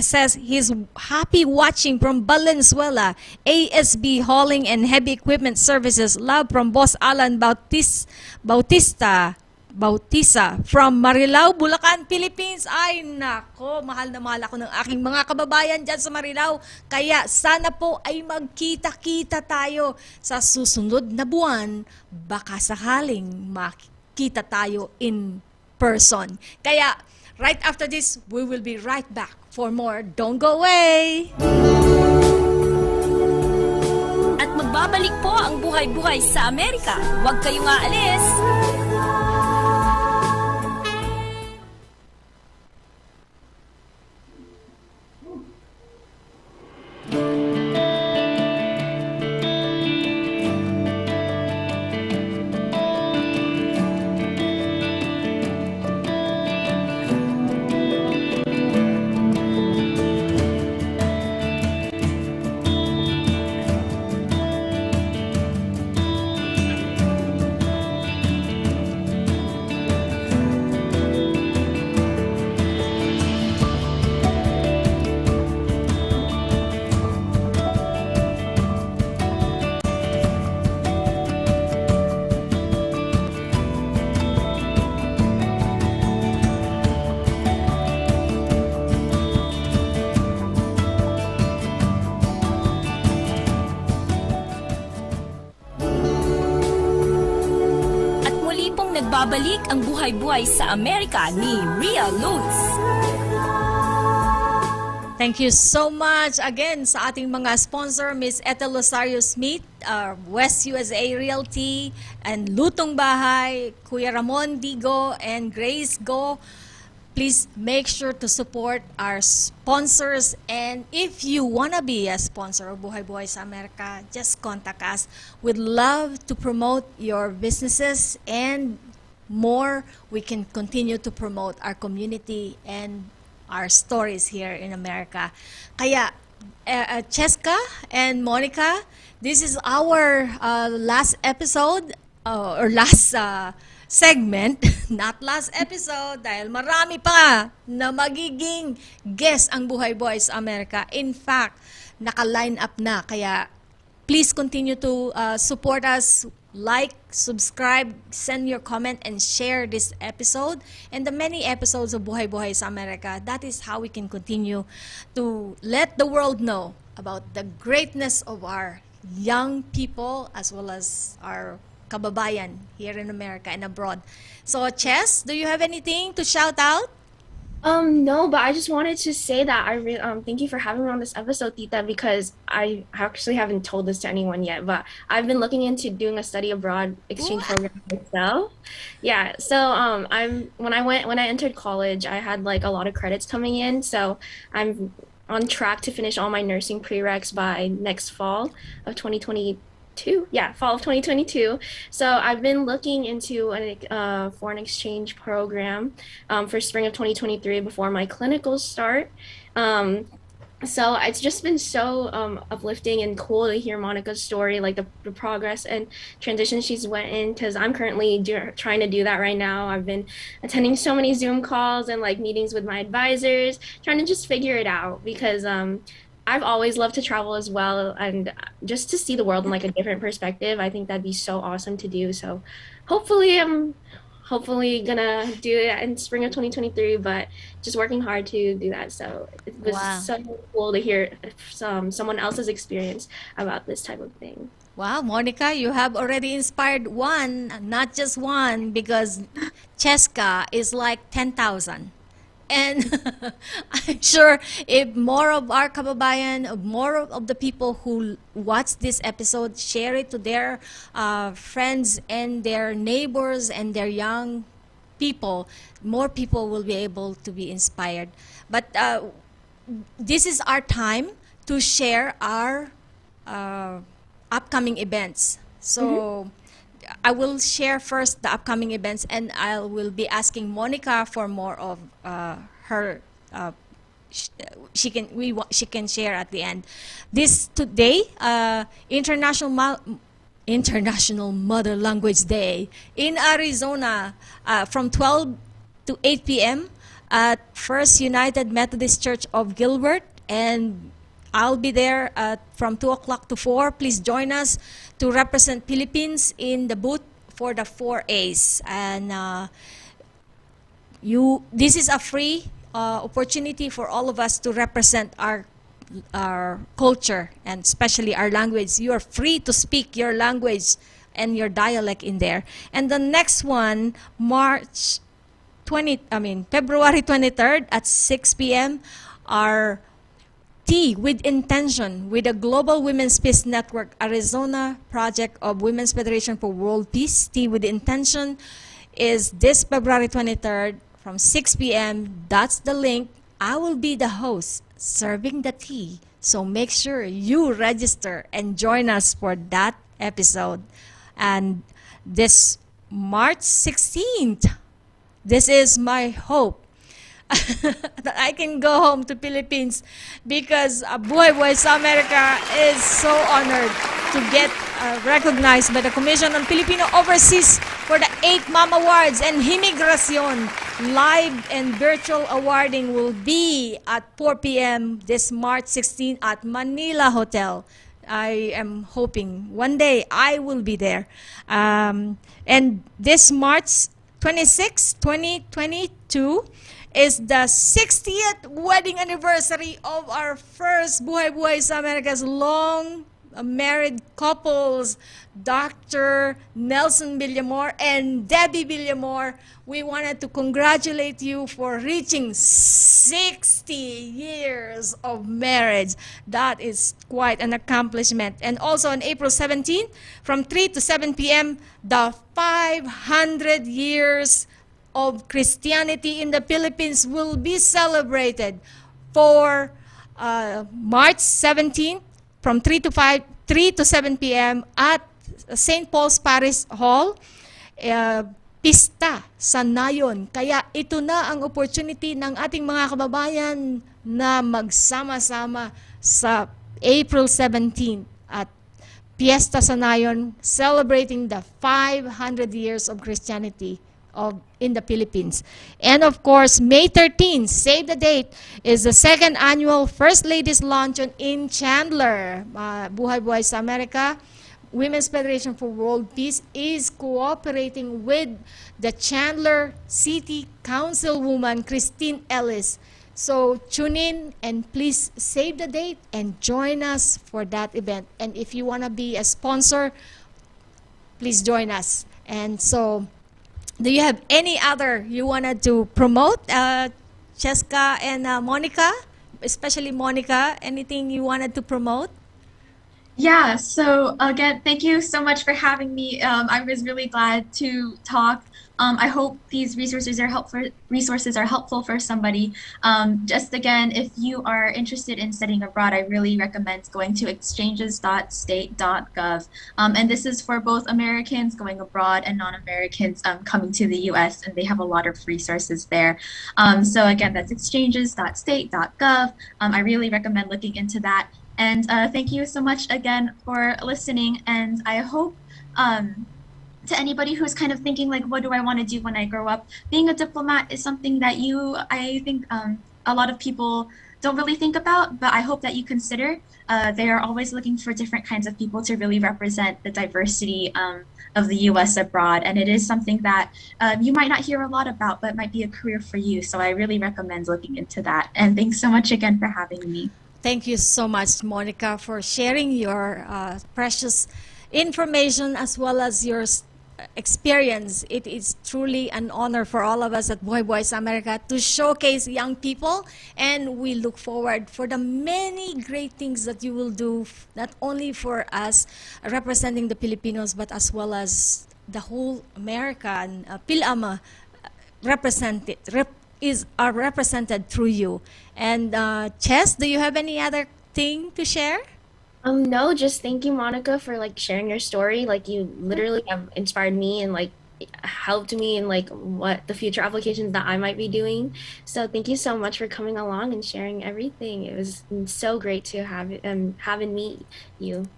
S4: says he's happy watching from Valenzuela. ASB Hauling and Heavy Equipment Services. Love from Boss Alan Bautista from Marilao, Bulacan, Philippines. Ay nako, mahal na mahal ako ng aking mga kababayan dyan sa Marilao. Kaya sana po ay magkita-kita tayo sa susunod na buwan. Baka sakaling makita tayo in person. Kaya right after this, we will be right back for more. Don't go away!
S3: At magbabalik po ang Buhay-Buhay sa Amerika. Huwag kayong aalis! Nagbabalik ang Buhay-Buhay sa Amerika ni Rhea Luz.
S4: Thank you so much again sa ating mga sponsor, Miss Ethel Rosario Smith, West USA Realty, and Lutong Bahay, Kuya Ramon Digo, and Grace Go. Please make sure to support our sponsors, and if you wanna be a sponsor of Buhay-Buhay sa Amerika, just contact us. We'd love to promote your businesses, and more, we can continue to promote our community and our stories here in America. Kaya, Cheska and Monica, this is our last episode, or last segment, not last episode, dahil marami pa na magiging guest ang Buhay-Buhay sa Amerika. In fact, naka-line up na. Kaya, please continue to support us. Like, subscribe, send your comment, and share this episode and the many episodes of Buhay-Buhay sa Amerika. That is how we can continue to let the world know about the greatness of our young people as well as our kababayan here in America and abroad. So, Chess, do you have anything to shout out?
S5: No, but I just wanted to say that I really thank you for having me on this episode, Tita, because I actually haven't told this to anyone yet, but I've been looking into doing a study abroad exchange program myself. Yeah, so when I entered college, I had like a lot of credits coming in, so I'm on track to finish all my nursing prereqs by next fall of 2022. Fall of 2022. So I've been looking into a foreign exchange program for spring of 2023 before my clinicals start. So it's just been so uplifting and cool to hear Monica's story, like the progress and transition she's went in, because I'm currently trying to do that right now. I've been attending so many Zoom calls and like meetings with my advisors, trying to just figure it out, because I've always loved to travel as well, and just to see the world in like a different perspective, I think that'd be so awesome to do. So hopefully I'm gonna do it in spring of 2023, but just working hard to do that. So it was so cool to hear someone else's experience about this type of thing.
S4: Wow, Monica, you have already inspired one, not just one, because Cheska is like 10,000. And I'm sure if more of our kababayan, more of the people who watch this episode, share it to their friends and their neighbors and their young people, more people will be able to be inspired. But this is our time to share our upcoming events. So I will share first the upcoming events, and I will be asking Monica for more of her. She can share at the end. This today, International Mother Language Day in Arizona, from 12 to 8 p.m. at First United Methodist Church of Gilbert, and I'll be there from 2 o'clock to 4. Please join us to represent Philippines in the booth for the 4As. And this is a free opportunity for all of us to represent our culture and especially our language. You are free to speak your language and your dialect in there. And the next one, February 23rd at 6 p.m. our Tea with Intention with the Global Women's Peace Network Arizona Project of Women's Federation for World Peace. Tea with Intention is this February 23rd from 6 p.m. That's the link. I will be the host serving the tea. So make sure you register and join us for that episode. And this March 16th, this is my hope that I can go home to Philippines, because Buhay sa Amerika is so honored to get recognized by the Commission on Filipino Overseas for the 8th Mom Awards, and Himigracion live and virtual awarding will be at 4 p.m. this March 16 at Manila Hotel. I am hoping one day I will be there. And this March 26, 2022 is the 60th wedding anniversary of our first Buhay sa Amerika's long married couples, Dr. Nelson Villamor and Debbie Villamor. We wanted to congratulate you for reaching 60 years of marriage. That is quite an accomplishment. And also on April 17th, from 3 to 7 p.m., the 500 years of Christianity in the Philippines will be celebrated for March 17th from 3 to 7 p.m. at St. Paul's Parish Hall. Pista sa Nayon. Kaya ito na ang opportunity ng ating mga kababayan na magsama-sama sa April 17th at Fiesta sa Nayon, celebrating the 500 years of Christianity in the Philippines. And of course, May 13, save the date, is the second annual First Ladies Luncheon in Chandler. Buhay sa Amerika, Women's Federation for World Peace is cooperating with the Chandler City Councilwoman Christine Ellis. So tune in and please save the date and join us for that event. And if you want to be a sponsor, please join us. And so, do you have any other you wanted to promote, Cheska and Monica? Especially Monica, anything you wanted to promote?
S7: Yeah, so again, thank you so much for having me. I was really glad to talk. I hope these resources are helpful for somebody. Just again, if you are interested in studying abroad, I really recommend going to exchanges.state.gov. And this is for both Americans going abroad and non-Americans coming to the US, and they have a lot of resources there. So again, that's exchanges.state.gov. I really recommend looking into that. And thank you so much again for listening. And I hope to anybody who's kind of thinking like, what do I want to do when I grow up? Being a diplomat is something that I think a lot of people don't really think about, but I hope that you consider. They are always looking for different kinds of people to really represent the diversity of the US abroad. And it is something that you might not hear a lot about, but might be a career for you. So I really recommend looking into that. And thanks so much again for having me.
S4: Thank you so much, Monica, for sharing your precious information as well as your experience. It is truly an honor for all of us at Buhay sa Amerika to showcase young people, and we look forward for the many great things that you will do, not only for us representing the Filipinos, but as well as the whole American Fil-Am are represented through you. And Chess, do you have any other thing to share?
S5: No, just thank you, Monica, for like sharing your story. Like you literally have inspired me and like helped me in like what the future applications that I might be doing. So thank you so much for coming along and sharing everything. It was so great to having meet you.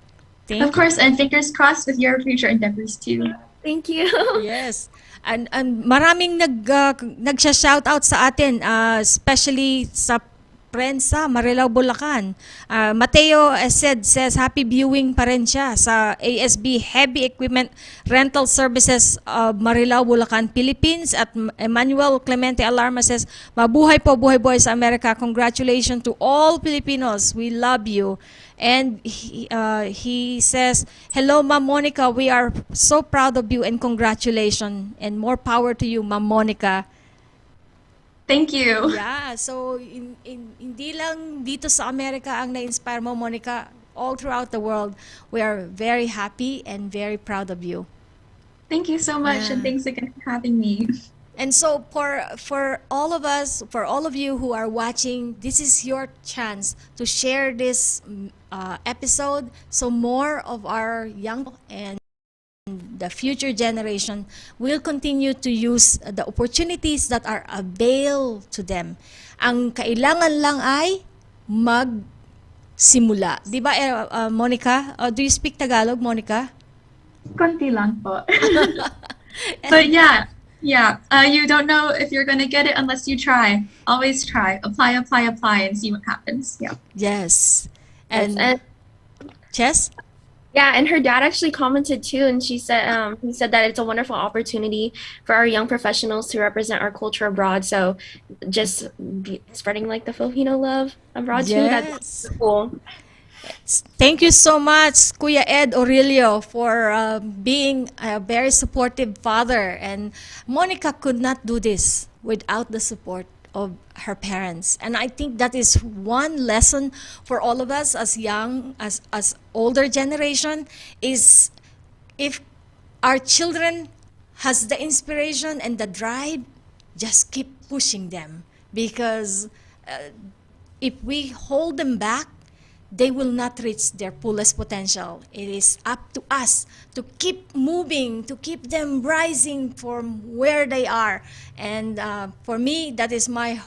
S7: Of course, and fingers crossed with your future endeavors too.
S5: Thank you.
S4: Yes. And maraming nagsha-shoutout sa atin, especially sa Prensa, Marilao, Bulacan. Mateo says happy viewing pa rin siya sa ASB Heavy Equipment Rental Services of Marilao, Bulacan, Philippines. At Emmanuel Clemente Alarma says, mabuhay po, buhay buhay sa Amerika. Congratulations to all Filipinos. We love you. And he says, hello, Ma'am Monica. We are so proud of you and congratulations. And more power to you, Ma'am Monica.
S7: Thank you.
S4: Yeah, so hindi lang dito sa Amerika ang na-inspire mo, Monica. All throughout the world, we are very happy and very proud of you.
S7: Thank you so much, and thanks again for having me.
S4: And so for all of us, for all of you who are watching, this is your chance to share this episode so more of our young and the future generation will continue to use the opportunities that are available to them. Ang kailangan lang ay magsimula. Di ba, Monica? Do you speak Tagalog, Monica?
S7: Konti lang po. But yeah, you don't know if you're going to get it unless you try. Always try. Apply, and see what happens. Yeah.
S4: Yes. And Chess?
S5: Yeah, and her dad actually commented too, and he said that it's a wonderful opportunity for our young professionals to represent our culture abroad. So, just spreading like the Filipino love abroad too. That's cool.
S4: Thank you so much, Kuya Ed Orillo, for being a very supportive father. And Monica could not do this without the support of her parents. And I think that is one lesson for all of us as young, as older generation, is if our children has the inspiration and the drive, just keep pushing them. Because if we hold them back, they will not reach their fullest potential. It is up to us to keep moving, to keep them rising from where they are. And for me, that is my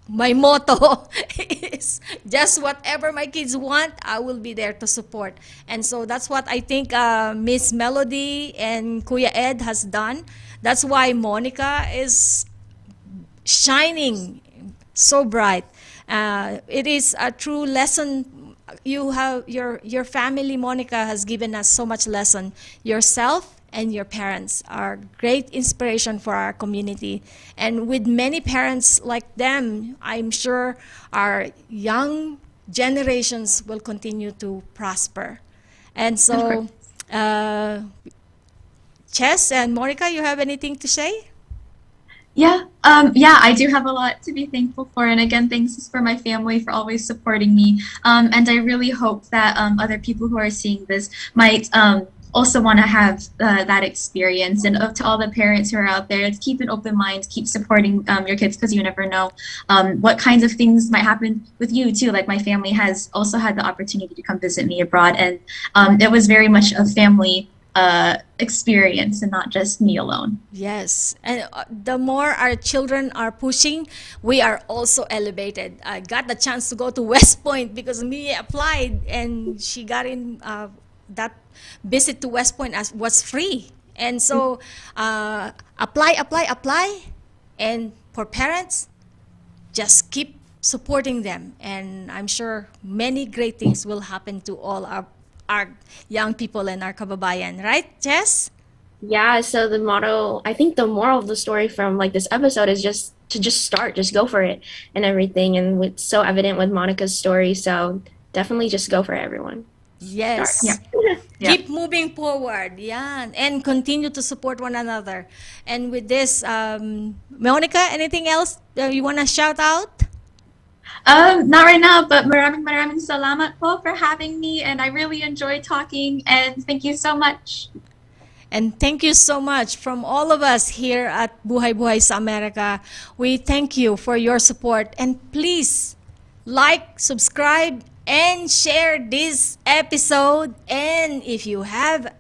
S4: motto is just whatever my kids want, I will be there to support. And so that's what I think Miss Melody and Kuya Ed has done. That's why Monica is shining so bright. It is a true lesson. You have your family, Monica, has given us so much lesson. Yourself and your parents are great inspiration for our community. And with many parents like them, I'm sure our young generations will continue to prosper. And so, Chess and Monica, you have anything to say?
S7: Yeah, I do have a lot to be thankful for. And again, thanks for my family for always supporting me. And I really hope that other people who are seeing this might also want to have that experience. And to all the parents who are out there, keep an open mind, keep supporting your kids, because you never know what kinds of things might happen with you too. Like my family has also had the opportunity to come visit me abroad. And it was very much a family experience and not just me alone.
S4: Yes, and the more our children are pushing, we are also elevated. I got the chance to go to West Point because Mia applied and she got in that visit to West Point as was free. And so apply, and for parents, just keep supporting them, and I'm sure many great things will happen to all our young people and our kababayan, right, Jess?
S5: Yeah, so the motto, I think the moral of the story from like this episode is just to start, just go for it and everything. And it's so evident with Monica's story. So definitely just go for it, everyone.
S4: Yes.
S5: Start. Yeah.
S4: Keep moving forward. Yan. And continue to support one another. And with this, Monica, anything else you want to shout out?
S7: Not right now, but maraming salamat po for having me, and I really enjoy talking, and thank you so much.
S4: And thank you so much from all of us here at Buhay sa Amerika. We thank you for your support. And please, like, subscribe, and share this episode. And if you have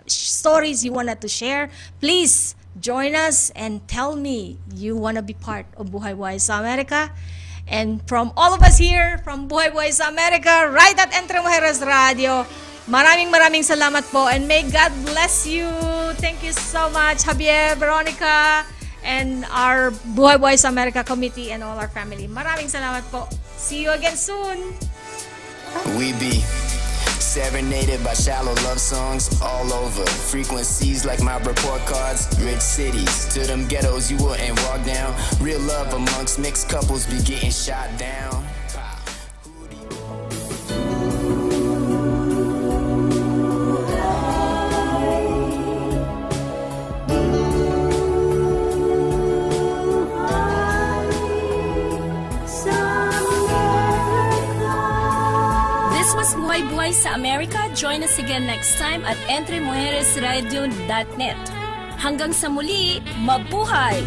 S4: stories you wanted to share, please join us and tell me you want to be part of Buhay sa Amerika. And from all of us here, from Buhay sa Amerika, right at Entre Mujeres Radio, maraming salamat po, and may God bless you. Thank you so much, Javier, Veronica, and our Buhay sa Amerika committee and all our family. Maraming salamat po. See you again soon.
S12: We be serenaded by shallow love songs all over. Frequencies like my report cards. Rich cities to them ghettos you wouldn't walk down. Real love amongst mixed couples be getting shot down.
S3: Buhay sa Amerika. Join us again next time at entremujeresradio.net. Hanggang sa muli, mabuhay!